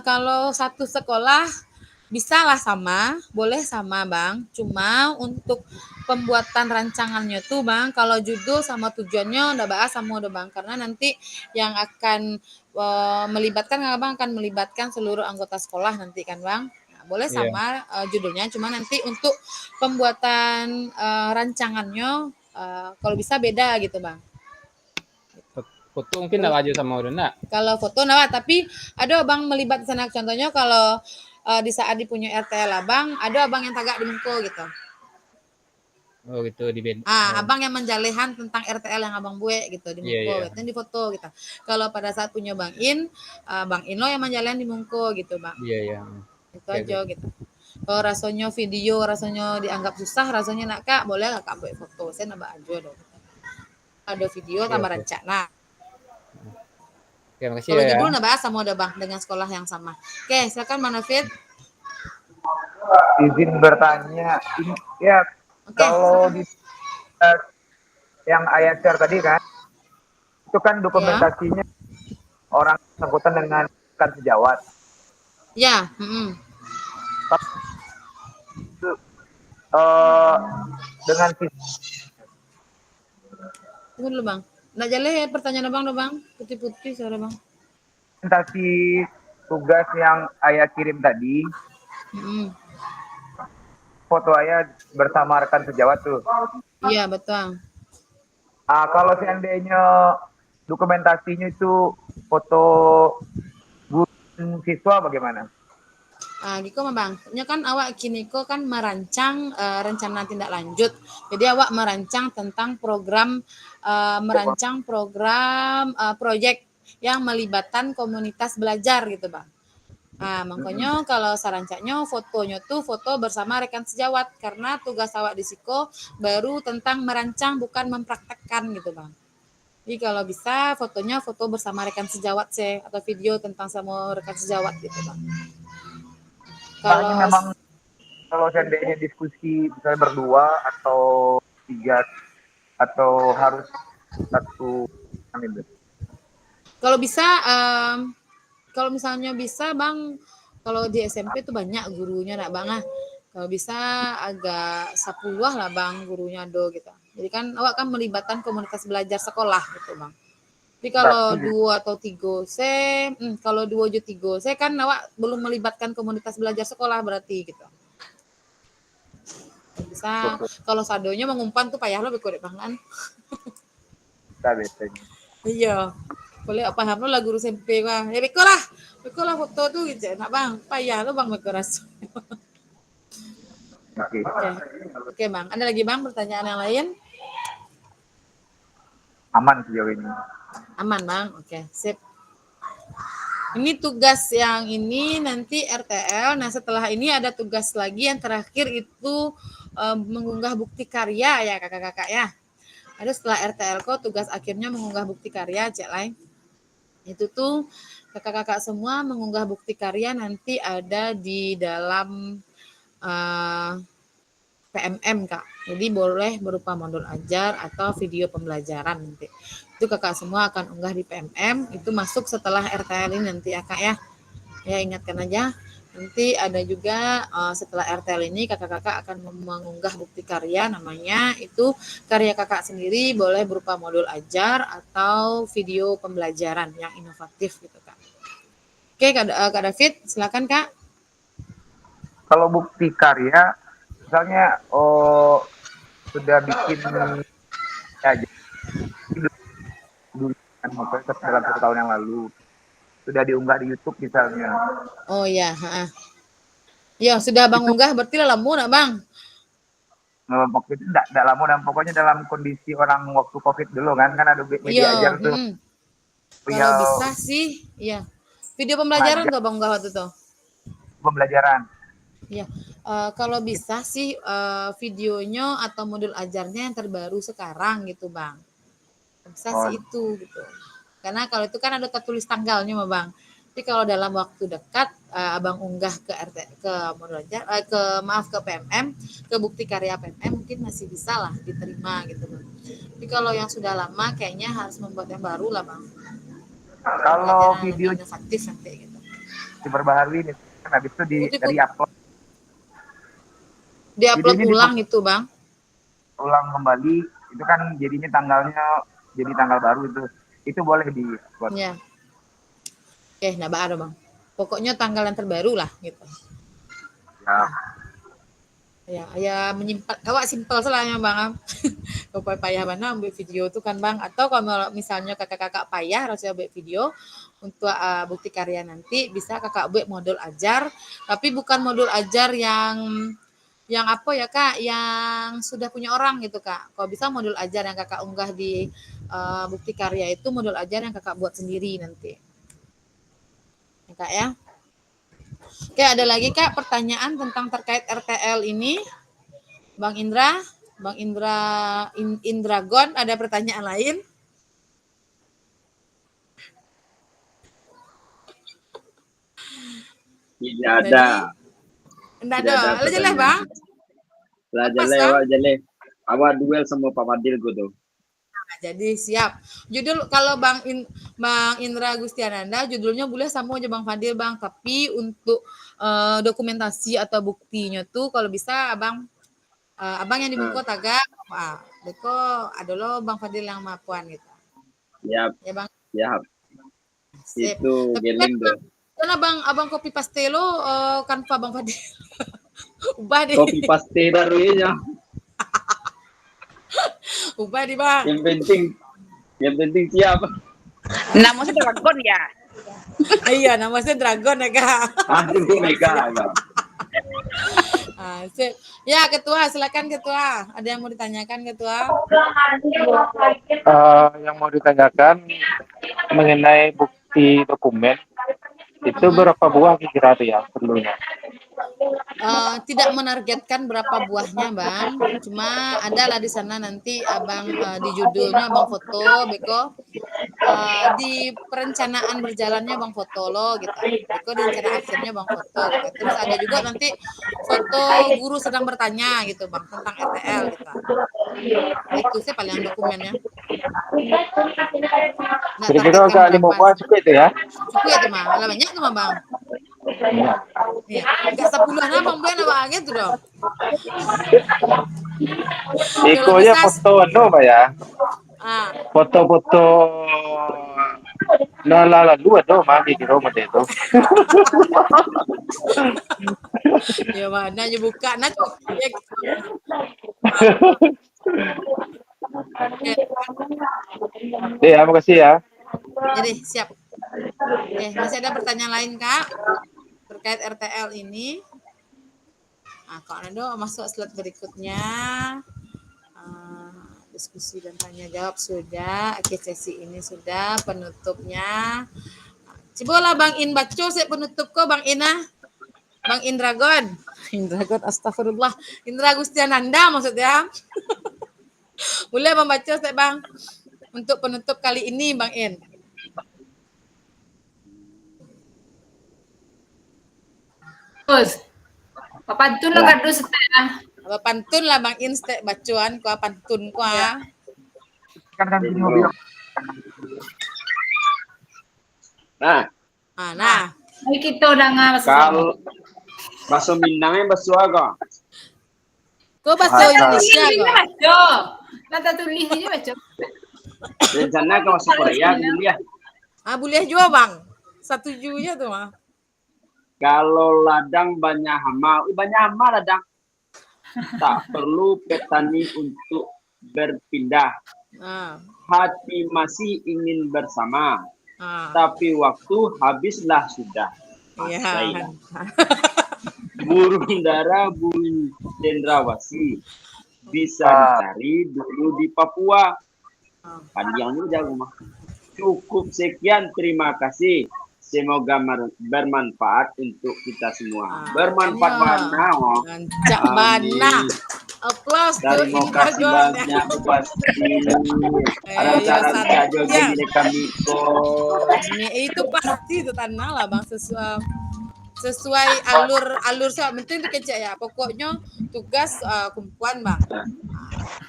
Kalau satu sekolah bisalah sama, boleh sama Bang. Cuma untuk pembuatan rancangannya tuh Bang, kalau judul sama tujuannya udah bahas sama udah Bang. Karena nanti yang akan melibatkan Bang akan melibatkan seluruh anggota sekolah nanti kan Bang. Nah, boleh sama judulnya, cuma nanti untuk pembuatan rancangannya kalau bisa beda gitu Bang. Foto mungkin enggak aja sama udah enggak. Kalau foto nah, tapi ada Abang melibat sana contohnya kalau di saat dipunya RTL Abang, ada Abang yang tagak di muka gitu. Oh gitu di bed. Abang yang menjalehan tentang RTL yang Abang buat gitu di muka gitu, di foto gitu. Kalau pada saat punya Bang In lo yang menjalehan di muka gitu, Bang. Iya. Itu aja gitu. Kalau rasanya video, rasanya dianggap susah, rasanya nak Kak, boleh Kak buat foto. Saya nambah aja dong. Ada video tambah rencana. Oke, makasih Kalau ya. judul nah bahas sama udah Bang dengan sekolah yang sama. Oke, silakan Manafid. Izin bertanya, ya kalau di yang ayah share tadi kan, itu kan dokumentasinya orang bersangkutan dengan kan sejawat. Ya. Dengan Tunggu dulu Bang. Nggak jale ya pertanyaan Abang dong Bang. Putih-putih suara Bang. presentasi tugas yang ayah kirim tadi, foto ayah bersama rekan sejawat tuh. Iya betul. Kalau seandainya dokumentasinya itu foto guru dan siswa bagaimana? Giko mah bang, nya kan awak kini ko kan merancang rencana tindak lanjut. Jadi awak merancang tentang program proyek yang melibatkan komunitas belajar gitu bang. Makanya kalau sarancanya fotonya tuh foto bersama rekan sejawat karena tugas awak di Siko baru tentang merancang bukan mempraktekkan gitu bang. Jadi kalau bisa fotonya foto bersama rekan sejawat sih atau video tentang sama rekan sejawat gitu bang. Nah, ini Kalau memang kalau seandainya diskusi misalnya berdua atau tiga atau harus satu itu. kalau bisa kalau misalnya bisa bang, kalau di SMP tuh banyak gurunya nak bang kalau bisa agak 10 lah bang gurunya do gitu. Jadi kan awak kan melibatkan komunitas belajar sekolah gitu bang. Tapi kalau Berarti 2 atau 3 kalau 2 atau 3 saya kan awak belum melibatkan komunitas belajar sekolah berarti gitu. Bisa kalau sadonya mengumpan tuh payah lo bekodek bang kan. kita biasanya. Iya. Boleh paham lo lah guru SMP bang. Ya beko lah foto tuh gitu. Nak bang, payah lo bang beko ras. Oke. Oke bang. Ada lagi bang pertanyaan yang lain? Aman sejauh ini. Aman bang. Oke, sip. Ini tugas yang ini nanti RTL. Nah setelah ini ada tugas lagi yang terakhir itu mengunggah bukti karya ya kakak-kakak ya. Ada setelah RTL kok tugas akhirnya mengunggah bukti karya cek lain. Itu tuh kakak-kakak semua mengunggah bukti karya nanti ada di dalam PMM kak. Jadi boleh berupa modul ajar atau video pembelajaran nanti. Itu kakak semua akan unggah di PMM. Itu masuk setelah RTL ini nanti ya kak ya. Ya ingatkan aja. Nanti ada juga setelah RTL ini kakak-kakak akan mengunggah bukti karya namanya itu karya kakak sendiri boleh berupa modul ajar atau video pembelajaran yang inovatif gitu kak. Oke kak David silakan kak. Kalau bukti karya misalnya sudah bikin ya dulu kan dalam 1 tahun yang lalu sudah diunggah di YouTube misalnya. Oh ya, ya sudah bang Itu unggah berarti lama nak bang. waktu itu enggak lama dan pokoknya dalam kondisi orang waktu Covid dulu kan ada media Iya, ajar tuh. kalau Real bisa sih, iya. Video pembelajaran ngajar nggak bang unggah waktu itu? pembelajaran. Iya, kalau bisa sih videonya atau modul ajarnya yang terbaru sekarang gitu bang. Bisa Oh, sih itu gitu. Karena kalau itu kan ada tertulis tanggalnya mah bang. Tapi kalau dalam waktu dekat abang unggah ke ke modul ajar, ke PMM, ke bukti karya PMM mungkin masih bisa lah diterima gitu bang. Tapi kalau yang sudah lama kayaknya harus membuat yang baru lah bang. kalau video lebih inovatif nanti gitu. diperbaharui nih kan habis itu dari upload Di-upload videonya ulang itu bang. ulang kembali itu kan jadinya tanggalnya jadi tanggal baru itu boleh di-upload. Ya. Oke, nah ada bang. Pokoknya tanggal yang terbaru lah gitu. Ya menyimpan awak simpel selanya bang. Kalau payah mana ambil video itu kan bang. Atau kalau misalnya kakak-kakak payah harus ambil video untuk bukti karya nanti bisa kakak buat modul ajar. Tapi bukan modul ajar yang apa ya kak, yang sudah punya orang gitu kak. Kalau bisa modul ajar yang kakak unggah di bukti karya itu modul ajar yang kakak buat sendiri nanti. Ya, kak ya. Oke, ada lagi kak pertanyaan tentang terkait RTL ini, Bang Indra, Indragon, ada pertanyaan lain? Tidak ada. Tidak ada. Jelas bang. Jelas. Awak duel sama Pak Fadil gitu. Jadi siap. Judul kalau Bang Indra Gustiananda judulnya boleh sama aja Bang Fadil Bang, tapi untuk dokumentasi atau buktinya tuh kalau bisa abang yang di Bengko Taga, Beko ada lo Bang Fadil yang mapuan gitu. Siap. Ya Bang. Siap. Sip. Itu geling tuh. Karena abang copy paste lo kan Pak Bang Fadil. Ubah deh. Copy paste baru ya. Ubah di bang. Yang penting siap. Namanya dragon ya. Iya, namanya Dragon ya, Kak. Antum tuh Mega. Ya. Sip. Ya, Ketua, silakan Ketua. Ada yang mau ditanyakan, Ketua? Yang mau ditanyakan mengenai bukti dokumen itu berapa buah kira tuh ya perlunya? Tidak menargetkan berapa buahnya, Bang. Cuma adalah di sana nanti Abang di judulnya Abang foto, Beko. Di perencanaan berjalannya Bang foto lo gitu. Beko di rencana akhirnya Bang foto gitu. Terus ada juga nanti foto guru sedang bertanya gitu, Bang, tentang RTL gitu. Itu sih paling dokumennya. Nggak Kira-kira targetkan agak 5 berapa. buah cukup itu ya? Cukup ya tuh, Bang. Lah banyak tuh, Bang. Iya. Enggak 10-an Bang Bang apa gitu dong. Kalau Ikonya bisa foto Pak ya? ah, Foto-foto lalu mami di rumah itu. ya mana aja buka nah tuh. Ya, Ya, makasih ya. jadi siap. Masih ada pertanyaan lain, Kak? Terkait RTL ini. Nah, Kak Nando masuk slide berikutnya. Diskusi dan tanya jawab sudah. Oke, sesi ini sudah penutupnya. Coba Bang In baco saya penutup kok Bang Ina. Bang Indragon. Indragon astagfirullah. Indra Gustiananda maksudnya. Boleh membaca saya Bang. Untuk penutup kali ini Bang In. Terus, papantun lah kado setelah. Apa pantun lah Bang In stek bacuan ko pantun ko Kan sini mobil. Nah, nah. Ini kita udah nggak kalau bahasa Minangnya bahasa apa? Ko bahasa Indonesia ko. baca. Nata tulis aja baca. Rencana ke bahasa Korea kuliah. Boleh juga Bang. Satu junya tuh mah. Kalau ladang banyak hama ladang. Tak perlu petani untuk berpindah. Hati masih ingin bersama. Tapi waktu habislah sudah. Iya. Burung dara, burung cendrawasih bisa dicari dulu di Papua. Panjangnya jago mah. Cukup sekian, terima kasih. Semoga bermanfaat untuk kita semua. Bermanfaat mana? Gancak mana? Applause tuh Terima kasih banyak pasti. Ada cara saja gini kami kok. Itu pasti itu tanah lah Bang sesuai alur saya penting itu kecil ya. Pokoknya tugas kumpulan Bang.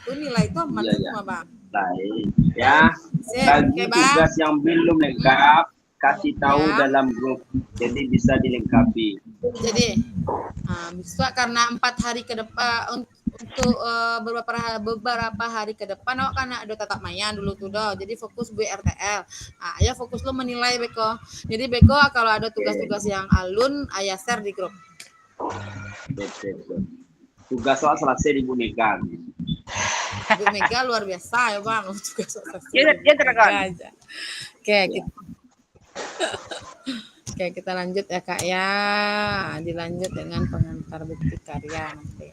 Itu nilai itu aman semua Bang. Baik ya. Bagi tugas yang belum lengkap kasih tahu dalam grup jadi bisa dilengkapi. Jadi bisa karena 4 hari ke depan untuk beberapa hari ke depan awak kan ada tatap maya dulu tuh doh. Jadi fokus bu RTL. Ya fokus lo menilai Beko. Jadi Beko kalau ada tugas-tugas yang alun ayah share di grup. Betul. Tugas soal selesai di Bu Mega. Bu Mega luar biasa ya Bang. Tugas selesai. Dia terangkan. Oke, kita lanjut ya Kak ya. Dilanjut dengan pengantar bukti karya nanti.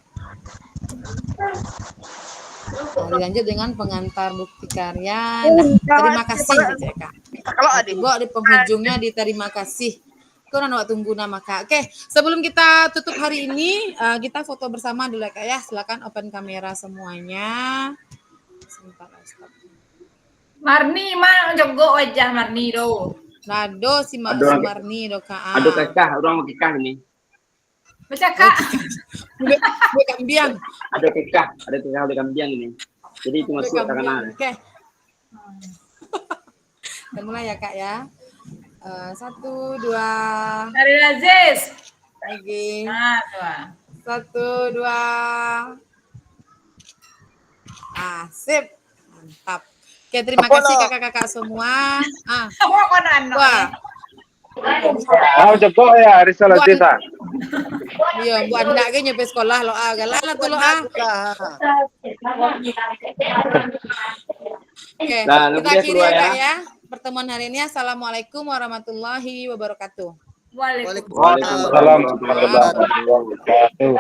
Dilanjut dengan pengantar bukti karya. Terima kasih ya Kak. Kalau ada di penghujungnya di terima kasih. Kau nak tunggu nama Kak. Oke, sebelum kita tutup hari ini, kita foto bersama dulu ya Kak ya. Silakan open kamera semuanya. Sebentar, stop. Marni mah jogo wajah Marni do. Nado si Marni do Kak. Aduh kekah, orang mau kekah ini. Baca Kak. Gue kambiang. Ada kekah oleh kambiang ini. Jadi itu masuk ke kanan. Oke. Kita mulai ya Kak ya. 1, 2. Dari Aziz. Lagi. 1, 2. 2. Sip. Mantap. Oke, terima kasih kakak-kakak semua. Wah. Joko ya, Rizal Desa. Iya, Bu Anda ke nyampe sekolah lo galak lah tuh lo Oke, kita akhiri ya Kak ya. pertemuan hari ini. Assalamualaikum warahmatullahi wabarakatuh. Waalaikumsalam. Waalaikumsalam Waalaikumsalam warahmatullahi wabarakatuh.